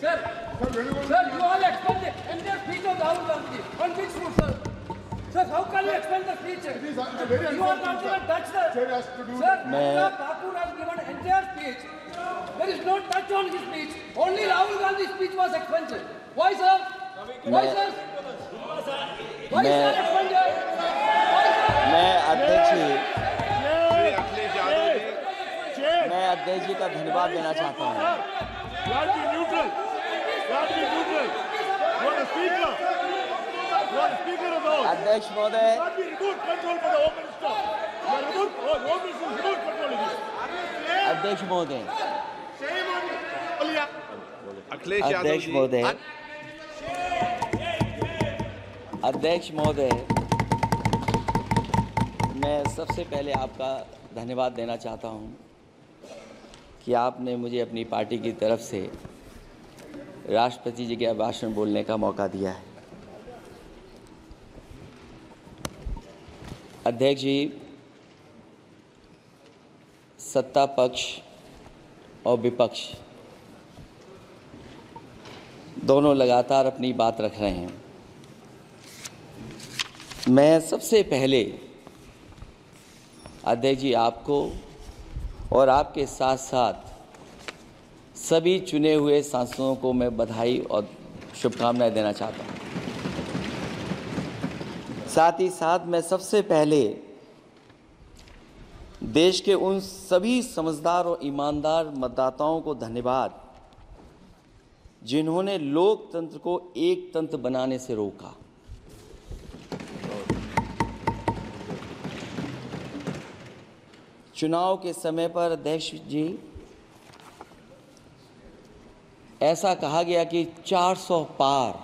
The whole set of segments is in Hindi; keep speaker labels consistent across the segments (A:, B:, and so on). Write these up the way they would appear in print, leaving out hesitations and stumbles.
A: Sir, you all explain the entire speech of Rahul Gandhi. On which foot, sir? Sir, how can you explain the speech? You are not even touched the... Sir, Anurag Thakur has given entire speech. There is no touch on his speech. Only Rahul Gandhi's speech was expanded. Why, sir? Why, sir? Why, sir, expanded? Why, sir?
B: मैं अध्यक्ष जी का धन्यवाद देना चाहता हूँ। अध्यक्ष महोदय, अध्यक्ष महोदय, अध्यक्ष महोदय, अध्यक्ष महोदय, मैं सबसे पहले आपका धन्यवाद देना चाहता हूँ कि आपने मुझे अपनी पार्टी की तरफ से राष्ट्रपति जी के अभिभाषण बोलने का मौका दिया है। अध्यक्ष जी, सत्ता पक्ष और विपक्ष दोनों लगातार अपनी बात रख रहे हैं। मैं सबसे पहले अध्यक्ष जी आपको और आपके साथ साथ सभी चुने हुए सांसदों को मैं बधाई और शुभकामनाएं देना चाहता हूं। साथ ही साथ मैं सबसे पहले देश के उन सभी समझदार और ईमानदार मतदाताओं को धन्यवाद जिन्होंने लोकतंत्र को एक तंत्र बनाने से रोका। चुनाव के समय पर अध्यक्ष जी ऐसा कहा गया कि 400 पार।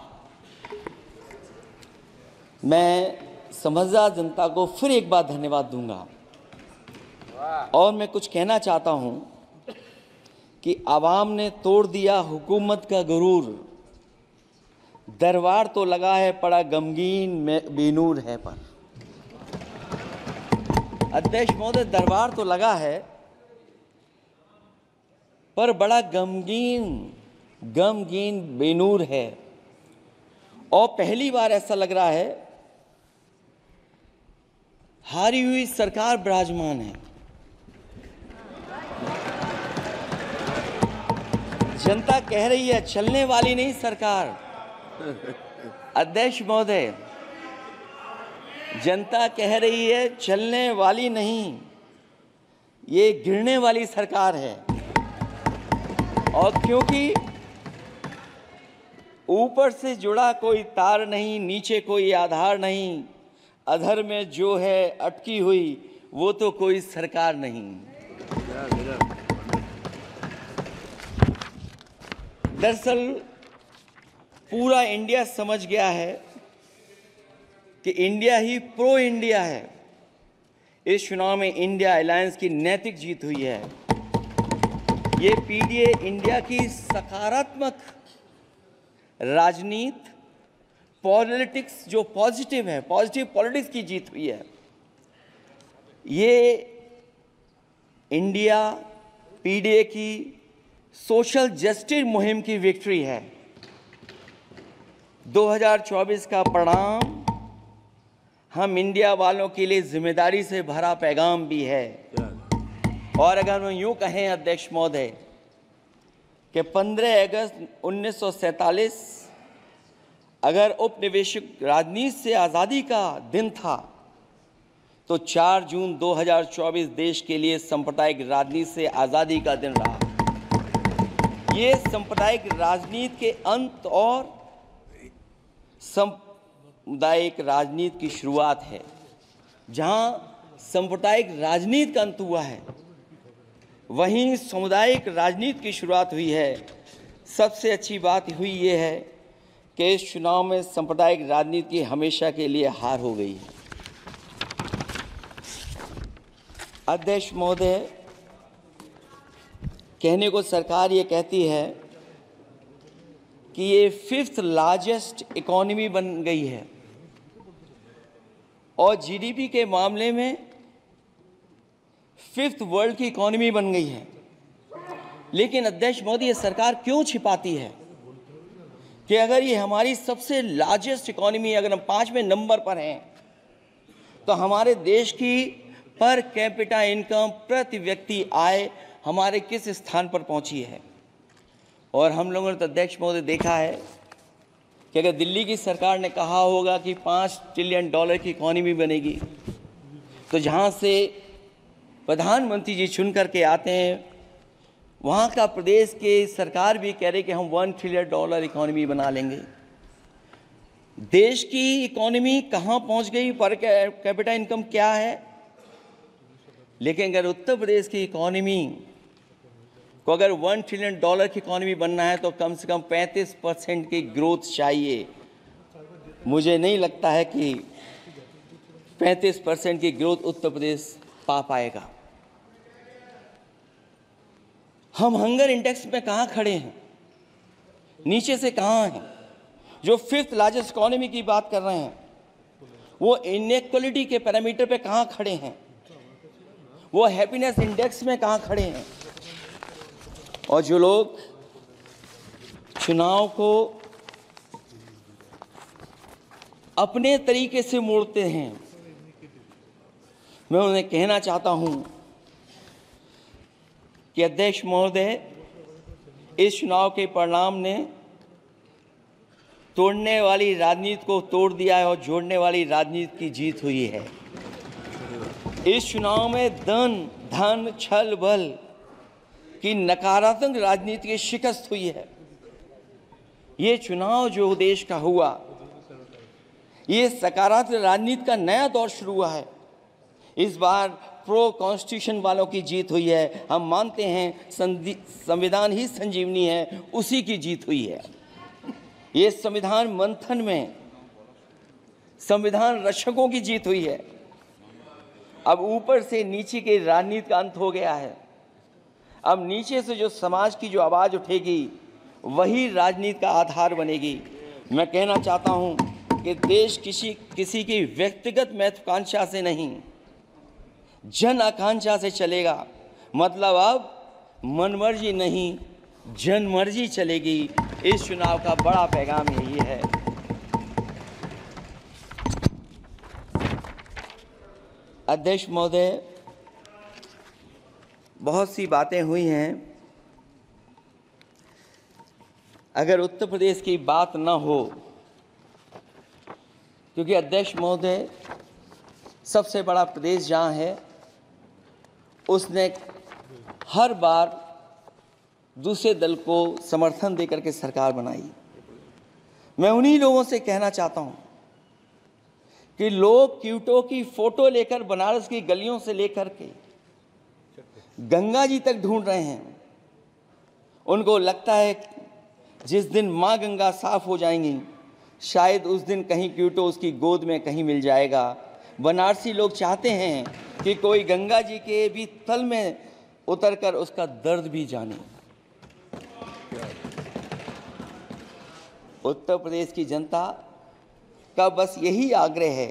B: मैं समझदार जनता को फिर एक बार धन्यवाद दूंगा और मैं कुछ कहना चाहता हूं कि आवाम ने तोड़ दिया हुकूमत का गुरूर, दरबार तो लगा है पड़ा गमगीन में बेनूर है पर। अध्यक्ष महोदय, दरबार तो लगा है पर बड़ा गमगीन बेनूर है और पहली बार ऐसा लग रहा है हारी हुई सरकार विराजमान है। जनता कह रही है चलने वाली नहीं सरकार। अध्यक्ष महोदय, जनता कह रही है चलने वाली नहीं, ये गिरने वाली सरकार है। और क्योंकि ऊपर से जुड़ा कोई तार नहीं, नीचे कोई आधार नहीं, अधर में जो है अटकी हुई वो तो कोई सरकार नहीं। दरअसल पूरा इंडिया समझ गया है कि इंडिया ही प्रो इंडिया है। इस चुनाव में इंडिया अलायंस की नैतिक जीत हुई है। ये पीडीए इंडिया की सकारात्मक राजनीति, पॉलिटिक्स जो पॉजिटिव है, पॉजिटिव पॉलिटिक्स की जीत हुई है। ये इंडिया पीडीए की सोशल जस्टिस मुहिम की विक्ट्री है। 2024 का परिणाम हम इंडिया वालों के लिए जिम्मेदारी से भरा पैगाम भी है। और अगर हम यूं कहें अध्यक्ष महोदय कि 15 अगस्त 1947 अगर उपनिवेशिक राजनीति से आज़ादी का दिन था तो 4 जून 2024 देश के लिए सांप्रदायिक राजनीति से आज़ादी का दिन रहा। ये सांप्रदायिक राजनीति के अंत और सामुदायिक राजनीति की शुरुआत है। जहां सांप्रदायिक राजनीति का अंत हुआ है वहीं सामुदायिक राजनीति की शुरुआत हुई है। सबसे अच्छी बात हुई ये है कि इस चुनाव में सांप्रदायिक राजनीति की हमेशा के लिए हार हो गई है। अध्यक्ष महोदय, कहने को सरकार ये कहती है कि ये 5th लार्जेस्ट इकोनॉमी बन गई है और जीडीपी के मामले में 5th वर्ल्ड की इकोनॉमी बन गई है। लेकिन अध्यक्ष मोदी, ये सरकार क्यों छिपाती है? कि अगर ये हमारी सबसे लार्जेस्ट इकोनॉमी, अगर हम 5वें नंबर पर हैं, तो हमारे देश की पर कैपिटा इनकम, प्रति व्यक्ति आय हमारे किस स्थान पर पहुंची है। और हम लोगों ने तो अध्यक्ष महोदय देखा है कि अगर दिल्ली की सरकार ने कहा होगा कि $5 ट्रिलियन की इकोनॉमी बनेगी, तो जहां से प्रधानमंत्री जी चुन करके आते हैं, वहाँ का प्रदेश के सरकार भी कह रहे कि हम $1 ट्रिलियन इकोनॉमी बना लेंगे। देश की इकोनॉमी कहाँ पहुँच गई, पर कैपिटा इनकम क्या है। लेकिन अगर उत्तर प्रदेश की इकोनॉमी को अगर $1 ट्रिलियन की इकोनॉमी बनना है तो कम से कम 35% की ग्रोथ चाहिए। मुझे नहीं लगता है कि 35% की ग्रोथ उत्तर प्रदेश पा पाएगा। हम हंगर इंडेक्स में कहाँ खड़े हैं, नीचे से कहाँ हैं। जो 5th लार्जेस्ट इकोनॉमी की बात कर रहे हैं, वो इनइक्वालिटी के पैरामीटर पे कहाँ खड़े हैं, वो हैप्पीनेस इंडेक्स में कहाँ खड़े हैं। और जो लोग चुनाव को अपने तरीके से मोड़ते हैं, मैं उन्हें कहना चाहता हूं कि अध्यक्ष महोदय, इस चुनाव के परिणाम ने तोड़ने वाली राजनीति को तोड़ दिया है और जोड़ने वाली राजनीति की जीत हुई है। इस चुनाव में धन छल बल की नकारात्मक राजनीति की शिकस्त हुई है। ये चुनाव जो देश का हुआ, ये सकारात्मक राजनीति का नया दौर शुरू हुआ है। इस बार प्रो कॉन्स्टिट्यूशन वालों की जीत हुई है। हम मानते हैं संविधान ही संजीवनी है, उसी की जीत हुई है। ये संविधान मंथन में संविधान रक्षकों की जीत हुई है। अब ऊपर से नीचे की राजनीति का अंत हो गया है। अब नीचे से जो समाज की जो आवाज़ उठेगी, वही राजनीति का आधार बनेगी। मैं कहना चाहता हूं कि देश किसी की व्यक्तिगत महत्वाकांक्षा से नहीं, जन आकांक्षा से चलेगा। मतलब अब मनमर्जी नहीं, जनमर्जी चलेगी। इस चुनाव का बड़ा पैगाम यही है। अध्यक्ष महोदय, बहुत सी बातें हुई हैं। अगर उत्तर प्रदेश की बात न हो, क्योंकि अध्यक्ष महोदय सबसे बड़ा प्रदेश जहाँ है, उसने हर बार दूसरे दल को समर्थन देकर के सरकार बनाई। मैं उन्हीं लोगों से कहना चाहता हूँ कि लोग क्यूटो की फोटो लेकर बनारस की गलियों से लेकर के गंगा जी तक ढूंढ रहे हैं। उनको लगता है जिस दिन माँ गंगा साफ हो जाएंगी, शायद उस दिन कहीं क्यूटो उसकी गोद में कहीं मिल जाएगा। बनारसी लोग चाहते हैं कि कोई गंगा जी के भी तल में उतरकर उसका दर्द भी जाने। उत्तर प्रदेश की जनता का बस यही आग्रह है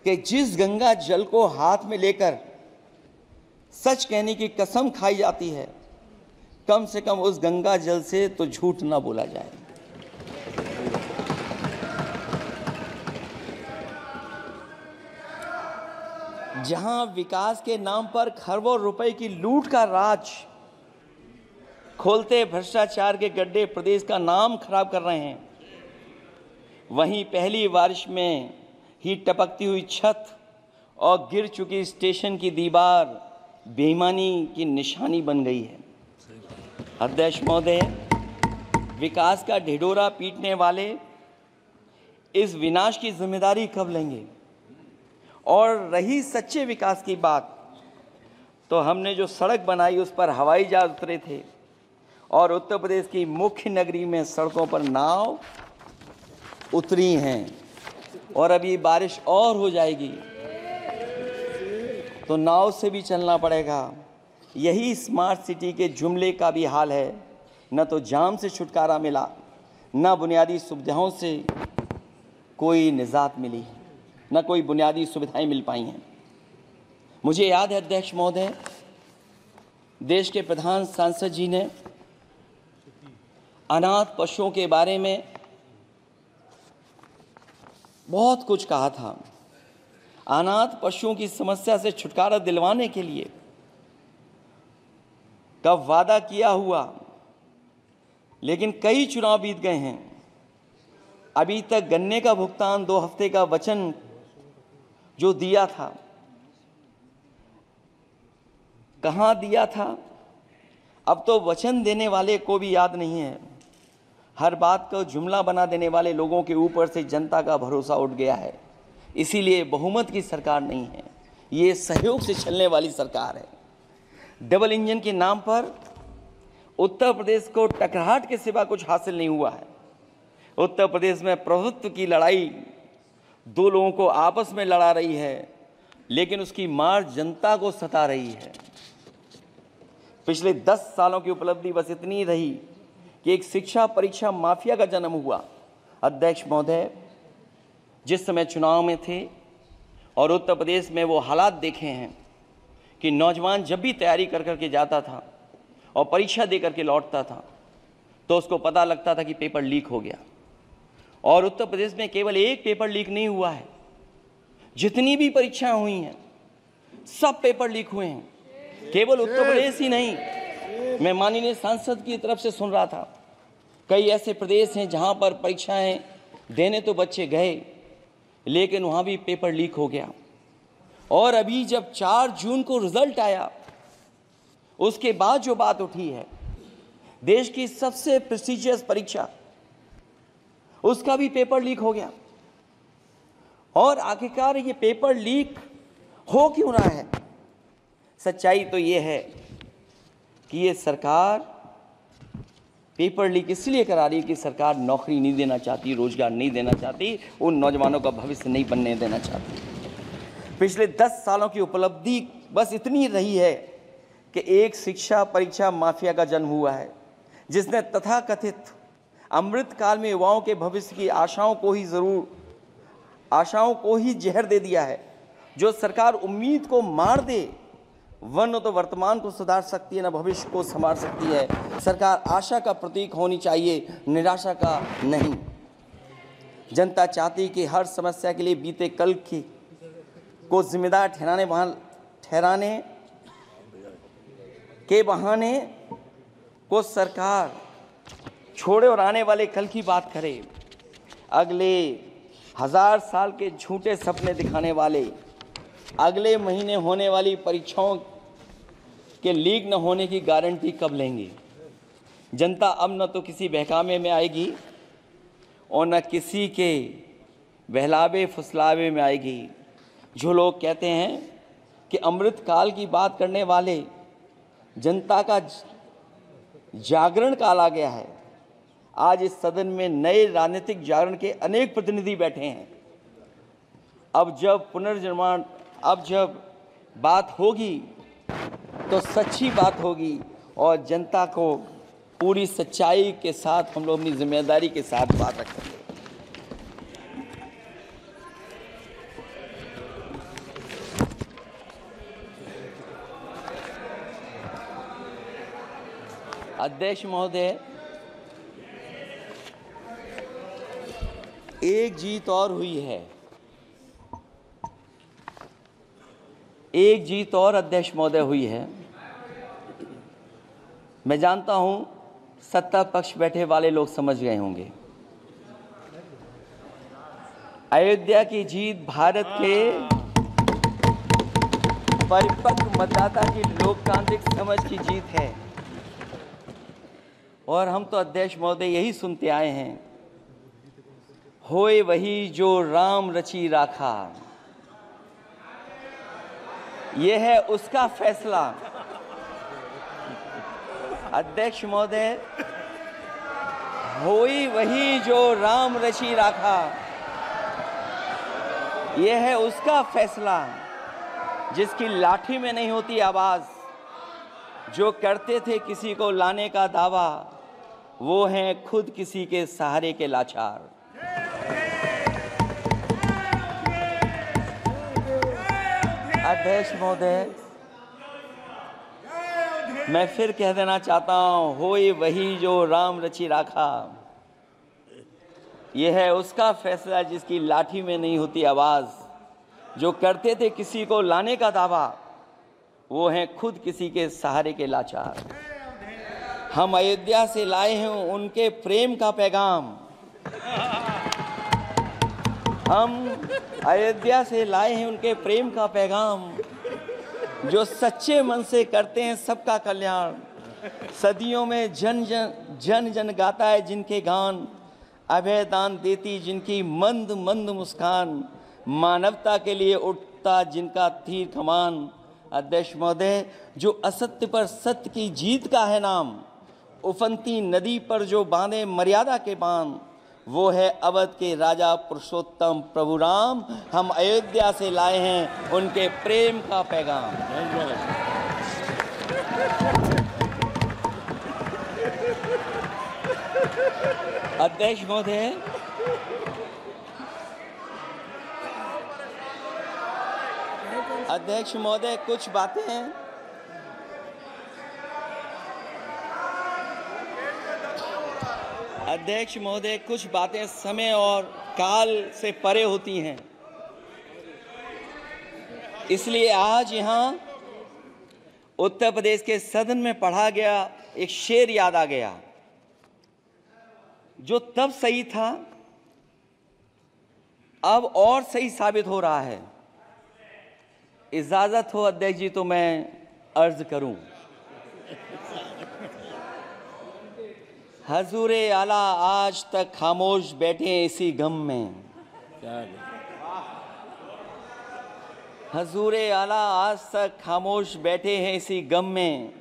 B: कि जिस गंगा जल को हाथ में लेकर सच कहने की कसम खाई जाती है, कम से कम उस गंगा जल से तो झूठ ना बोला जाए। जहां विकास के नाम पर खरबों रुपए की लूट का राज खोलते भ्रष्टाचार के गड्ढे प्रदेश का नाम खराब कर रहे हैं, वहीं पहली बारिश में ही टपकती हुई छत और गिर चुकी स्टेशन की दीवार बेईमानी की निशानी बन गई है। अध्यक्ष महोदय, विकास का ढिढोरा पीटने वाले इस विनाश की जिम्मेदारी कब लेंगे? और रही सच्चे विकास की बात, तो हमने जो सड़क बनाई उस पर हवाई जहाज उतरे थे और उत्तर प्रदेश की मुख्य नगरी में सड़कों पर नाव उतरी हैं। और अभी बारिश और हो जाएगी तो नाव से भी चलना पड़ेगा। यही स्मार्ट सिटी के जुमले का भी हाल है। न तो जाम से छुटकारा मिला, न बुनियादी सुविधाओं से कोई निजात मिली, न कोई बुनियादी सुविधाएं मिल पाई हैं। मुझे याद है अध्यक्ष महोदय, देश के प्रधान सांसद जी ने अनाथ पशुओं के बारे में बहुत कुछ कहा था। अनाथ पशुओं की समस्या से छुटकारा दिलवाने के लिए कब वादा किया हुआ, लेकिन कई चुनाव बीत गए हैं, अभी तक गन्ने का भुगतान 2 हफ्ते का वचन जो दिया था, कहां दिया था? अब तो वचन देने वाले को भी याद नहीं है। हर बात को जुमला बना देने वाले लोगों के ऊपर से जनता का भरोसा उठ गया है। इसीलिए बहुमत की सरकार नहीं है, ये सहयोग से चलने वाली सरकार है। डबल इंजन के नाम पर उत्तर प्रदेश को टकराहट के सिवा कुछ हासिल नहीं हुआ है। उत्तर प्रदेश में प्रभुत्व की लड़ाई 2 लोगों को आपस में लड़ा रही है, लेकिन उसकी मार जनता को सता रही है। पिछले 10 सालों की उपलब्धि बस इतनी रही कि एक शिक्षा परीक्षा माफिया का जन्म हुआ। अध्यक्ष महोदय, जिस समय चुनाव में थे और उत्तर प्रदेश में वो हालात देखे हैं कि नौजवान जब भी तैयारी कर करके जाता था और परीक्षा दे करके लौटता था तो उसको पता लगता था कि पेपर लीक हो गया। और उत्तर प्रदेश में केवल एक पेपर लीक नहीं हुआ है, जितनी भी परीक्षाएं हुई हैं सब पेपर लीक हुए हैं। केवल उत्तर प्रदेश ही नहीं, मैं माननीय सांसद की तरफ से सुन रहा था, कई ऐसे प्रदेश हैं जहां पर परीक्षाएं देने तो बच्चे गए, लेकिन वहां भी पेपर लीक हो गया। और अभी जब 4 जून को रिजल्ट आया, उसके बाद जो बात उठी है, देश की सबसे प्रेस्टिजियस परीक्षा, उसका भी पेपर लीक हो गया। और आखिरकार ये पेपर लीक हो क्यों रहा है? सच्चाई तो ये है कि ये सरकार पेपर लीक इसलिए करा रही है कि सरकार नौकरी नहीं देना चाहती, रोजगार नहीं देना चाहती, उन नौजवानों का भविष्य नहीं बनने देना चाहती। पिछले 10 सालों की उपलब्धि बस इतनी रही है कि एक शिक्षा परीक्षा माफिया का जन्म हुआ है, जिसने तथाकथित अमृत काल में युवाओं के भविष्य की आशाओं को ही जहर दे दिया है। जो सरकार उम्मीद को मार दे, वरना तो वर्तमान को सुधार सकती है, न भविष्य को संभाल सकती है। सरकार आशा का प्रतीक होनी चाहिए, निराशा का नहीं। जनता चाहती कि हर समस्या के लिए बीते कल को जिम्मेदार ठहराने के बहाने को सरकार छोड़े और आने वाले कल की बात करे। अगले 1000 साल के झूठे सपने दिखाने वाले अगले महीने होने वाली परीक्षाओं के लीक न होने की गारंटी कब लेंगे? जनता अब न तो किसी बहकावे में आएगी और न किसी के बहलावे फुसलावे में आएगी। जो लोग कहते हैं कि अमृत काल की बात करने वाले जनता का जागरण काल आ गया है। आज इस सदन में नए राजनीतिक जागरण के अनेक प्रतिनिधि बैठे हैं। अब जब बात होगी तो सच्ची बात होगी और जनता को पूरी सच्चाई के साथ हम लोग अपनी जिम्मेदारी के साथ बात रखेंगे। अध्यक्ष महोदय, एक जीत और हुई है, एक जीत और अध्यक्ष महोदय हुई है। मैं जानता हूं सत्ता पक्ष बैठे वाले लोग समझ गए होंगे। अयोध्या की जीत भारत के परिपक्व मतदाता की लोकतांत्रिक समझ की जीत है। और हम तो अध्यक्ष महोदय यही सुनते आए हैं, होए वही जो राम रची राखा, यह है उसका फैसला। अध्यक्ष महोदय, होई वही जो राम रची राखा, यह है उसका फैसला। जिसकी लाठी में नहीं होती आवाज, जो करते थे किसी को लाने का दावा, वो हैं खुद किसी के सहारे के लाचार। अध्यक्ष महोदय, मैं फिर कह देना चाहता हूं, होए वही जो राम रची राखा, यह है उसका फैसला जिसकी लाठी में नहीं होती आवाज़। जो करते थे किसी को लाने का दावा, वो हैं खुद किसी के सहारे के लाचार। हम अयोध्या से लाए हैं उनके प्रेम का पैगाम। हम अयोध्या से लाए हैं उनके प्रेम का पैगाम, जो सच्चे मन से करते हैं सबका कल्याण। सदियों में जन जन गाता है जिनके गान, अभय दान देती जिनकी मंद मंद मुस्कान, मानवता के लिए उठता जिनका तीर कमान। अध्यक्ष महोदय, जो असत्य पर सत्य की जीत का है नाम, उफनती नदी पर जो बांधे मर्यादा के बांध, वो है अवध के राजा पुरुषोत्तम प्रभु राम। हम अयोध्या से लाए हैं उनके प्रेम का पैगाम। अध्यक्ष महोदय, अध्यक्ष महोदय, कुछ बातें अध्यक्ष महोदय, कुछ बातें समय और काल से परे होती हैं। इसलिए आज यहाँ उत्तर प्रदेश के सदन में पढ़ा गया एक शेर याद आ गया, जो तब सही था अब और सही साबित हो रहा है। इजाजत हो अध्यक्ष जी तो मैं अर्ज करूं। हजूरे आला आज तक खामोश बैठे इसी गम में। हजूरे आला आज तक खामोश बैठे हैं इसी गम में।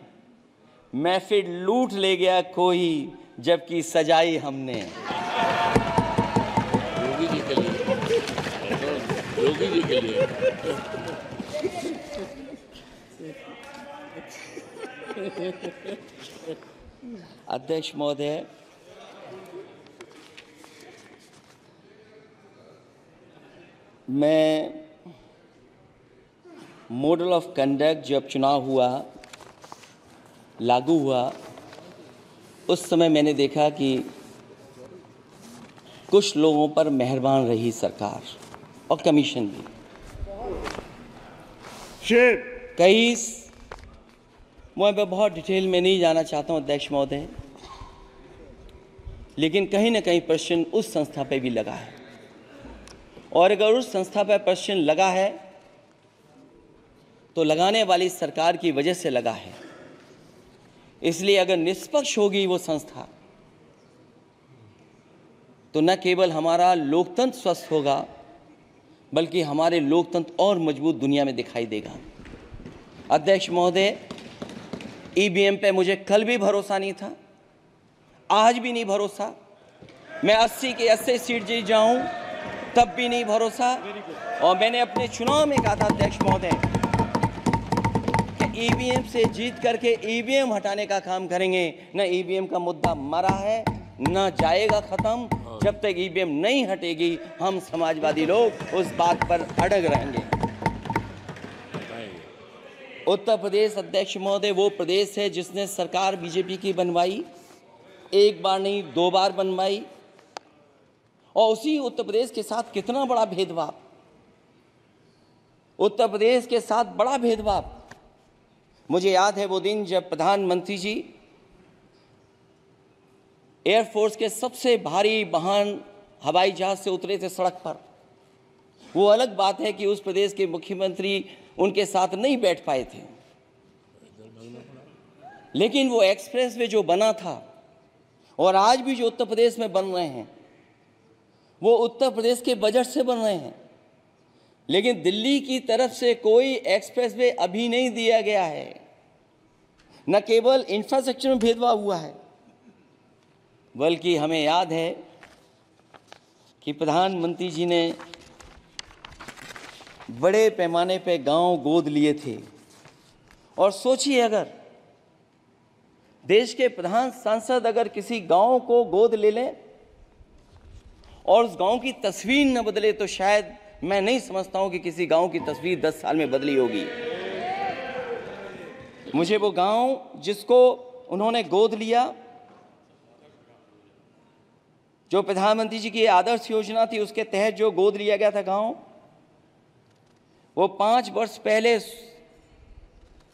B: महफिल लूट ले गया कोई जबकि सजाई हमने।
C: योगी जी के लिए, योगी जी के लिए।
B: अध्यक्ष महोदय, मैं मॉडल ऑफ कंडक्ट जब चुनाव हुआ, लागू हुआ, उस समय मैंने देखा कि कुछ लोगों पर मेहरबान रही सरकार और कमीशन भी। कई मैं बहुत डिटेल में नहीं जाना चाहता हूं अध्यक्ष महोदय, लेकिन कहीं ना कहीं प्रश्न उस संस्था पे भी लगा है, और अगर उस संस्था पर प्रश्न लगा है तो लगाने वाली सरकार की वजह से लगा है। इसलिए अगर निष्पक्ष होगी वो संस्था तो न केवल हमारा लोकतंत्र स्वस्थ होगा, बल्कि हमारे लोकतंत्र और मजबूत दुनिया में दिखाई देगा। अध्यक्ष महोदय, ईवीएम पे मुझे कल भी भरोसा नहीं था, आज भी नहीं भरोसा। मैं 80 के 80 सीट जीत जाऊं तब भी नहीं भरोसा। और मैंने अपने चुनाव में कहा था अध्यक्ष महोदय कि ईवीएम से जीत करके ईवीएम हटाने का काम करेंगे। न ईवीएम का मुद्दा मरा है, न जाएगा खत्म। जब तक ईवीएम नहीं हटेगी हम समाजवादी लोग उस बात पर अड़ग रहेंगे। उत्तर प्रदेश अध्यक्ष महोदय वो प्रदेश है जिसने सरकार बीजेपी की बनवाई, एक बार नहीं 2 बार बनवाई, और उसी उत्तर प्रदेश के साथ कितना बड़ा भेदभाव, उत्तर प्रदेश के साथ बड़ा भेदभाव। मुझे याद है वो दिन जब प्रधानमंत्री जी एयरफोर्स के सबसे भारी वाहन हवाई जहाज से उतरे थे सड़क पर। वो अलग बात है कि उस प्रदेश के मुख्यमंत्री उनके साथ नहीं बैठ पाए थे, लेकिन वो एक्सप्रेसवे जो बना था और आज भी जो उत्तर प्रदेश में बन रहे हैं वो उत्तर प्रदेश के बजट से बन रहे हैं। लेकिन दिल्ली की तरफ से कोई एक्सप्रेसवे अभी नहीं दिया गया है। न केवल इंफ्रास्ट्रक्चर में भेदभाव हुआ है, बल्कि हमें याद है कि प्रधानमंत्री जी ने बड़े पैमाने पे गांव गोद लिए थे। और सोचिए, अगर देश के प्रधान सांसद अगर किसी गांव को गोद ले लें और उस गांव की तस्वीर न बदले, तो शायद मैं नहीं समझता हूं कि किसी गांव की तस्वीर 10 साल में बदली होगी। मुझे वो गांव जिसको उन्होंने गोद लिया, जो प्रधानमंत्री जी की आदर्श योजना थी उसके तहत जो गोद लिया गया था गांव, वो 5 वर्ष पहले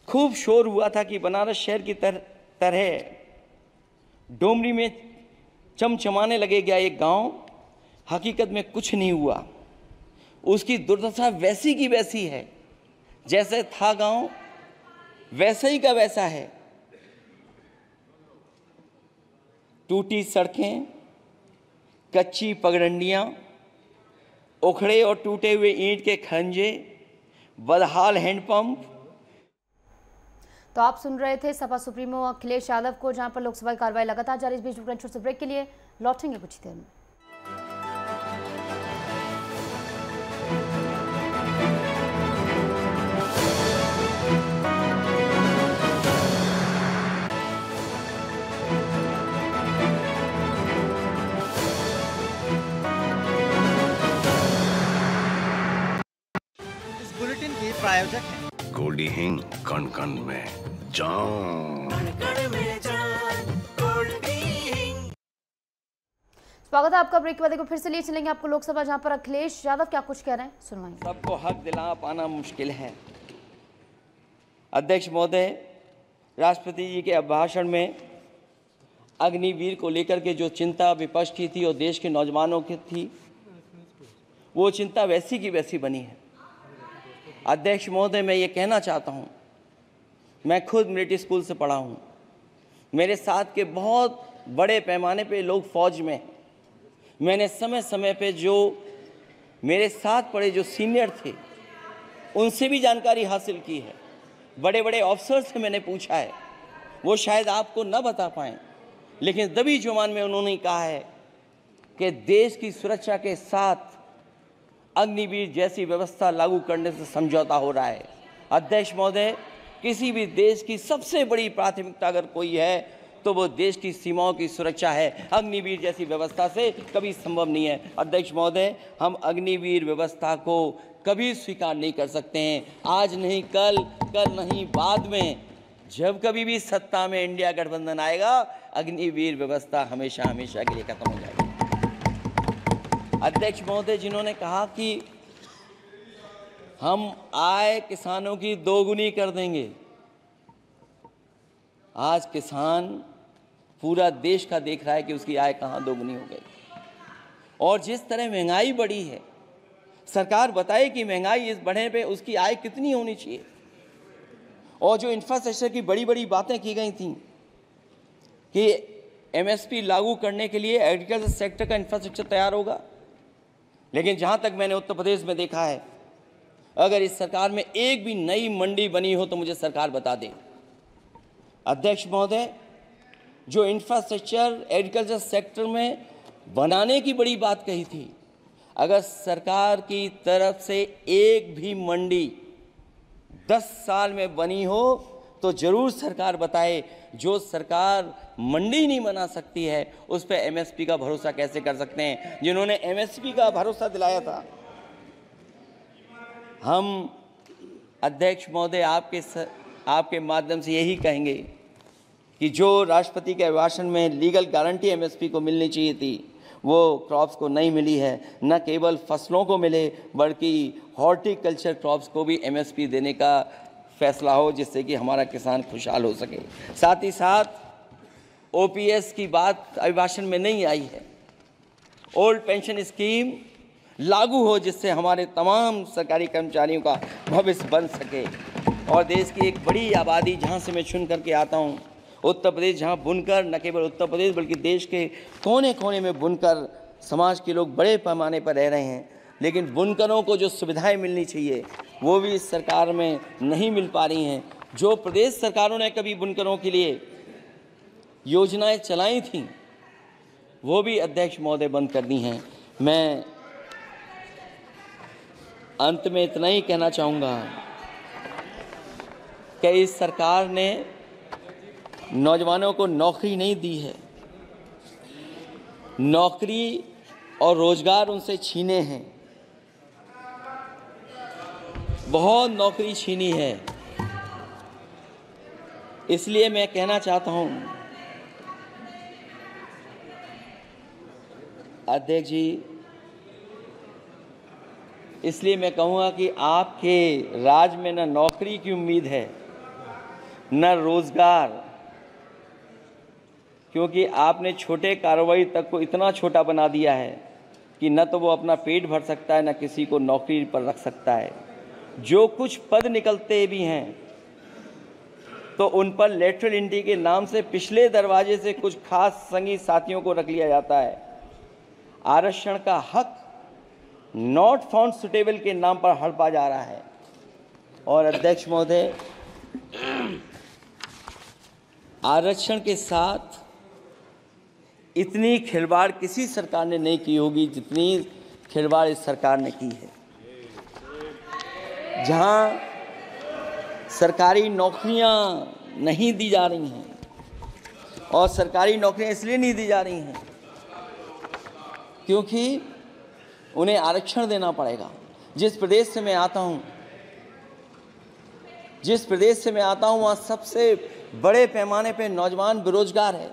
B: खूब शोर हुआ था कि बनारस शहर की तरह डोमरी में चमचमाने लगेगा एक गांव। हकीकत में कुछ नहीं हुआ। उसकी दुर्दशा वैसी की वैसी है, जैसे था गांव वैसा ही का वैसा है। टूटी सड़कें, कच्ची पगडंडियां, उखड़े और टूटे हुए ईंट के खंजे, बदहाल हैंडपंप।
D: तो आप सुन रहे थे सपा सुप्रीमो अखिलेश यादव को, जहां पर लोकसभा की कार्रवाई लगातार जारी। इस बीच छोटे ब्रेक के लिए लौटेंगे कुछ देर में।
E: इस बुलेटिन के प्रायोजक हैं
F: गोल्डी हिंग, कण कण में जान।
D: स्वागत है आपका। ब्रेक के बाद फिर से लिए चलेंगे आपको लोकसभा, जहां पर अखिलेश यादव क्या कुछ कह रहे हैं सुनवाएंगे।
B: सबको हक दिला पाना मुश्किल है। अध्यक्ष महोदय, राष्ट्रपति जी के अभिभाषण में अग्निवीर को लेकर के जो चिंता विपक्ष की थी और देश के नौजवानों की थी, वो चिंता वैसी की वैसी बनी है। अध्यक्ष महोदय, मैं ये कहना चाहता हूँ, मैं खुद मिलिट्री स्कूल से पढ़ा हूँ। मेरे साथ के बहुत बड़े पैमाने पे लोग फौज में हैं। मैंने समय समय पे जो मेरे साथ पढ़े जो सीनियर थे उनसे भी जानकारी हासिल की है। बड़े बड़े ऑफिसर से मैंने पूछा है, वो शायद आपको न बता पाएँ, लेकिन दबी जुबान में उन्होंने कहा है कि देश की सुरक्षा के साथ अग्निवीर जैसी व्यवस्था लागू करने से समझौता हो रहा है। अध्यक्ष महोदय, किसी भी देश की सबसे बड़ी प्राथमिकता अगर कोई है तो वो देश की सीमाओं की सुरक्षा है। अग्निवीर जैसी व्यवस्था से कभी संभव नहीं है। अध्यक्ष महोदय, हम अग्निवीर व्यवस्था को कभी स्वीकार नहीं कर सकते हैं। आज नहीं कल, कल नहीं बाद में, जब कभी भी सत्ता में इंडिया गठबंधन आएगा, अग्निवीर व्यवस्था हमेशा हमेशा के लिए खत्म हो जाएगी। अध्यक्ष महोदय, जिन्होंने कहा कि हम आय किसानों की दोगुनी कर देंगे, आज किसान पूरा देश का देख रहा है कि उसकी आय कहाँ दोगुनी हो गई। और जिस तरह महंगाई बढ़ी है, सरकार बताए कि महंगाई इस बढ़ने पे उसकी आय कितनी होनी चाहिए। और जो इंफ्रास्ट्रक्चर की बड़ी बड़ी बातें की गई थी कि एमएसपी लागू करने के लिए एग्रीकल्चर सेक्टर का इंफ्रास्ट्रक्चर तैयार होगा, लेकिन जहाँ तक मैंने उत्तर प्रदेश में देखा है, अगर इस सरकार में एक भी नई मंडी बनी हो तो मुझे सरकार बता दे। अध्यक्ष महोदय, जो इंफ्रास्ट्रक्चर एग्रीकल्चर सेक्टर में बनाने की बड़ी बात कही थी, अगर सरकार की तरफ से एक भी मंडी 10 साल में बनी हो तो जरूर सरकार बताए। जो सरकार मंडी नहीं बना सकती है उस पर एमएसपी का भरोसा कैसे कर सकते हैं। जिन्होंने एमएसपी का भरोसा दिलाया था, हम अध्यक्ष महोदय आपके माध्यम से यही कहेंगे कि जो राष्ट्रपति के अभिभाषण में लीगल गारंटी एमएसपी को मिलनी चाहिए थी, वो क्रॉप्स को नहीं मिली है। न केवल फसलों को मिले बल्कि हॉर्टिकल्चर क्रॉप्स को भी एमएसपी देने का फैसला हो, जिससे कि हमारा किसान खुशहाल हो सके। साथ ही साथ ओपीएस की बात अभिभाषण में नहीं आई है। ओल्ड पेंशन स्कीम लागू हो, जिससे हमारे तमाम सरकारी कर्मचारियों का भविष्य बन सके। और देश की एक बड़ी आबादी, जहाँ से मैं चुन करके आता हूँ, उत्तर प्रदेश, जहाँ बुनकर, न केवल उत्तर प्रदेश बल्कि देश के कोने कोने में बुनकर समाज के लोग बड़े पैमाने पर रह रहे हैं, लेकिन बुनकरों को जो सुविधाएं मिलनी चाहिए वो भी इस सरकार में नहीं मिल पा रही हैं। जो प्रदेश सरकारों ने कभी बुनकरों के लिए योजनाएं चलाई थीं, वो भी अध्यक्ष महोदय बंद कर दी हैं। मैं अंत में इतना ही कहना चाहूँगा कि इस सरकार ने नौजवानों को नौकरी नहीं दी है, नौकरी और रोजगार उनसे छीने हैं, बहुत नौकरी छीनी है। इसलिए मैं कहना चाहता हूं अध्यक्ष जी, इसलिए मैं कहूँगा कि आपके राज में न नौकरी की उम्मीद है न रोजगार, क्योंकि आपने छोटे कारोबारी तक को इतना छोटा बना दिया है कि न तो वो अपना पेट भर सकता है न किसी को नौकरी पर रख सकता है। जो कुछ पद निकलते भी हैं तो उन पर लेटरल एंट्री के नाम से पिछले दरवाजे से कुछ खास संगी साथियों को रख लिया जाता है। आरक्षण का हक नॉट फाउंड सुटेबल के नाम पर हड़पा जा रहा है। और अध्यक्ष महोदय, आरक्षण के साथ इतनी खिलवाड़ किसी सरकार ने नहीं की होगी जितनी खिलवाड़ इस सरकार ने की है। जहां सरकारी नौकरियां नहीं दी जा रही हैं, और सरकारी नौकरियां इसलिए नहीं दी जा रही हैं क्योंकि उन्हें आरक्षण देना पड़ेगा। जिस प्रदेश से मैं आता हूं वहाँ सबसे बड़े पैमाने पे नौजवान बेरोजगार है,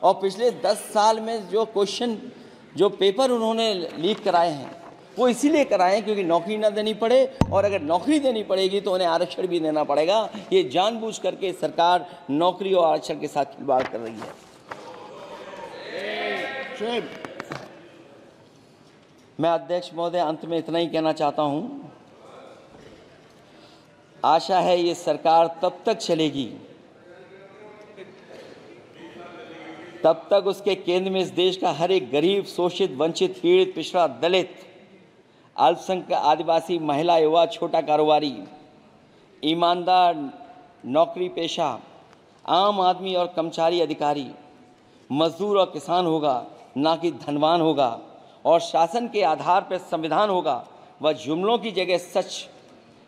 B: और पिछले 10 साल में जो पेपर उन्होंने लीक कराए हैं वो इसीलिए कराए हैं क्योंकि नौकरी ना देनी पड़े, और अगर नौकरी देनी पड़ेगी तो उन्हें आरक्षण भी देना पड़ेगा। ये जानबूझ करके सरकार नौकरी और आरक्षण के साथ खिलवाड़ कर रही है। मैं अध्यक्ष महोदय अंत में इतना ही कहना चाहता हूं, आशा है ये सरकार तब तक चलेगी तब तक उसके केंद्र में इस देश का हर एक गरीब, शोषित, वंचित, पीड़ित, पिछड़ा, दलित, अल्पसंख्यक, आदिवासी, महिला, युवा, छोटा कारोबारी, ईमानदार, नौकरी पेशा, आम आदमी और कर्मचारी, अधिकारी, मजदूर और किसान होगा, ना कि धनवान होगा। और शासन के आधार पर संविधान होगा। वह जुमलों की जगह सच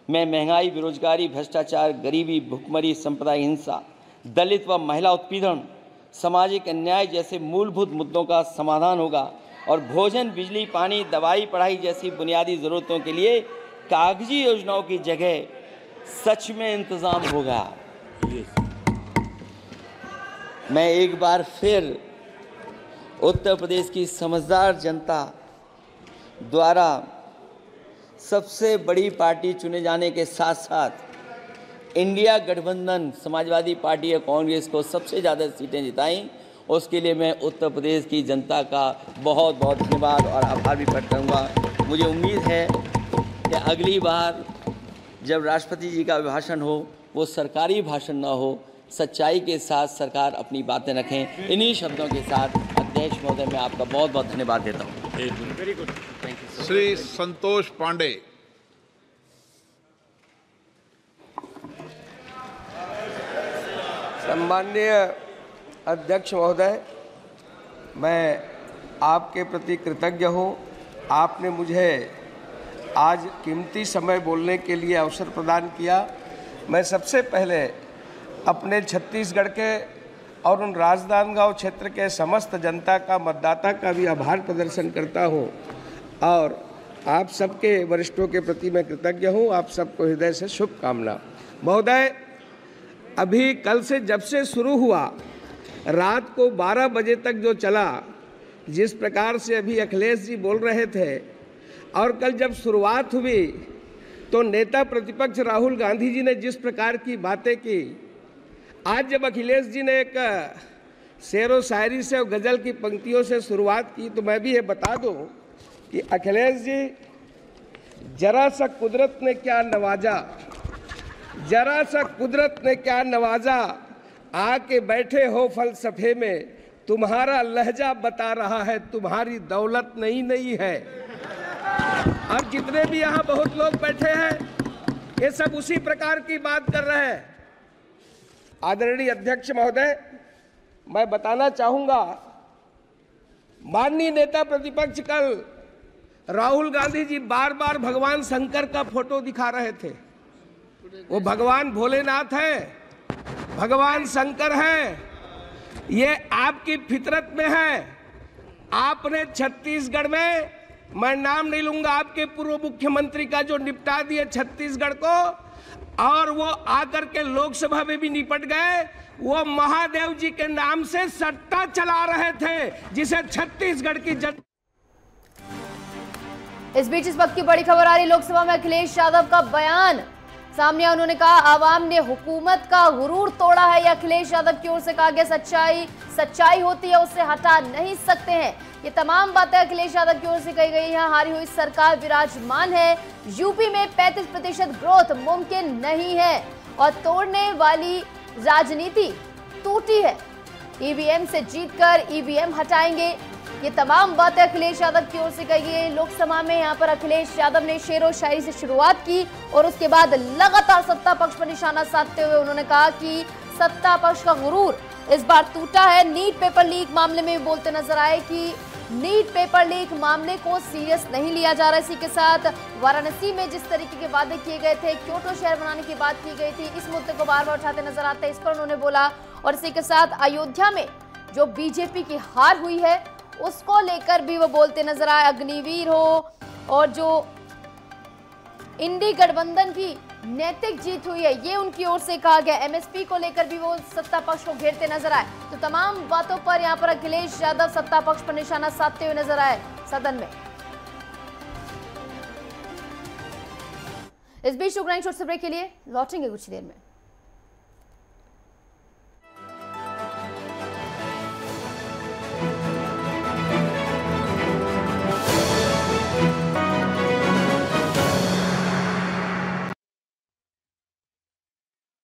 B: में महंगाई, बेरोजगारी, भ्रष्टाचार, गरीबी, भुखमरी, सांप्रदायिक हिंसा, दलित व महिला उत्पीड़न, सामाजिक अन्याय जैसे मूलभूत मुद्दों का समाधान होगा। और भोजन, बिजली, पानी, दवाई, पढ़ाई जैसी बुनियादी ज़रूरतों के लिए कागजी योजनाओं की जगह सच में इंतज़ाम होगा। मैं एक बार फिर उत्तर प्रदेश की समझदार जनता द्वारा सबसे बड़ी पार्टी चुने जाने के साथ साथ इंडिया गठबंधन समाजवादी पार्टी और कांग्रेस को सबसे ज़्यादा सीटें जिताई, उसके लिए मैं उत्तर प्रदेश की जनता का बहुत बहुत धन्यवाद और आभार भी प्रकट करूँगा। मुझे उम्मीद है कि अगली बार जब राष्ट्रपति जी का भाषण हो वो सरकारी भाषण ना हो, सच्चाई के साथ सरकार अपनी बातें रखें। इन्हीं शब्दों के साथ अध्यक्ष महोदय मैं आपका बहुत बहुत धन्यवाद देता हूँ।
C: Very good, thank you.
G: Shri Santosh Pandey.
H: सम्माननीय अध्यक्ष महोदय, मैं आपके प्रति कृतज्ञ हूँ। आपने मुझे आज कीमती समय बोलने के लिए अवसर प्रदान किया। मैं सबसे पहले अपने छत्तीसगढ़ के और उन राजनांदगांव क्षेत्र के समस्त जनता का, मतदाता का भी आभार प्रदर्शन करता हूँ, और आप सबके वरिष्ठों के प्रति मैं कृतज्ञ हूँ। आप सबको हृदय से शुभकामना। महोदय, अभी कल से जब से शुरू हुआ, रात को 12 बजे तक जो चला, जिस प्रकार से अभी अखिलेश जी बोल रहे थे, और कल जब शुरुआत हुई तो नेता प्रतिपक्ष राहुल गांधी जी ने जिस प्रकार की बातें की, आज जब अखिलेश जी ने एक शेरो शायरी से और गज़ल की पंक्तियों से शुरुआत की, तो मैं भी ये बता दूं कि अखिलेश जी, जरा सा कुदरत ने क्या नवाजा, जरा सा कुदरत ने क्या नवाजा, आके बैठे हो फलसफे में, तुम्हारा लहजा बता रहा है तुम्हारी दौलत नहीं है। अब जितने भी यहाँ बहुत लोग बैठे हैं, ये सब उसी प्रकार की बात कर रहे हैं। आदरणीय अध्यक्ष महोदय, मैं बताना चाहूंगा, माननीय नेता प्रतिपक्ष कल राहुल गांधी जी बार बार भगवान शंकर का फोटो दिखा रहे थे। वो भगवान भोलेनाथ है, भगवान शंकर है, ये आपकी फितरत में है। आपने छत्तीसगढ़ में, मैं नाम नहीं लूंगा, आपके पूर्व मुख्यमंत्री का जो निपटा दिए छत्तीसगढ़ को, और वो आकर के लोकसभा में भी निपट गए। वो महादेव जी के नाम से सट्टा चला रहे थे, जिसे छत्तीसगढ़ की जनता।
D: इस बीच इस वक्त की बड़ी खबर आ रही, लोकसभा में अखिलेश यादव का बयान सामने आया। उन्होंने कहा आवाम ने हुकूमत का गुरूर तोड़ा है। यह अखिलेश यादव की ओर से कहा गया। सच्चाई होती है, उससे हटा नहीं सकते हैं। ये तमाम बातें अखिलेश यादव की ओर से कही गई हैं। हारी हुई सरकार विराजमान है। यूपी में 35% ग्रोथ मुमकिन नहीं है और तोड़ने वाली राजनीति टूटी है। ईवीएम से जीतकर ईवीएम हटाएंगे। ये तमाम बातें अखिलेश यादव की ओर से कही गई। लोकसभा में यहाँ पर अखिलेश यादव ने शेरो शायरी से शुरुआत की और उसके बाद लगातार सत्ता पक्ष पर निशाना साधते हुए उन्होंने कहा कि सत्ता पक्ष का गुरूर इस बार टूटा है। नीट पेपर लीक मामले में बोलते नजर आए कि नीट पेपर लीक मामले को सीरियस नहीं लिया जा रहा। इसी के साथ वाराणसी में जिस तरीके के वादे किए गए थे, क्योटो शहर बनाने की बात की गई थी, इस मुद्दे को बार बार उठाते नजर आते हैं। इस पर उन्होंने बोला। और इसी के साथ अयोध्या में जो बीजेपी की हार हुई है उसको लेकर भी वो बोलते नजर आए। अग्निवीर हो और जो इंडी गठबंधन की नैतिक जीत हुई है, ये उनकी ओर से कहा गया। एमएसपी को लेकर भी वो सत्ता पक्ष को घेरते नजर आए। तो तमाम बातों पर यहाँ पर अखिलेश यादव सत्ता पक्ष पर निशाना साधते हुए नजर आए सदन में। इस बीच छोटे से ब्रेक के लिए लौटेंगे कुछ देर में।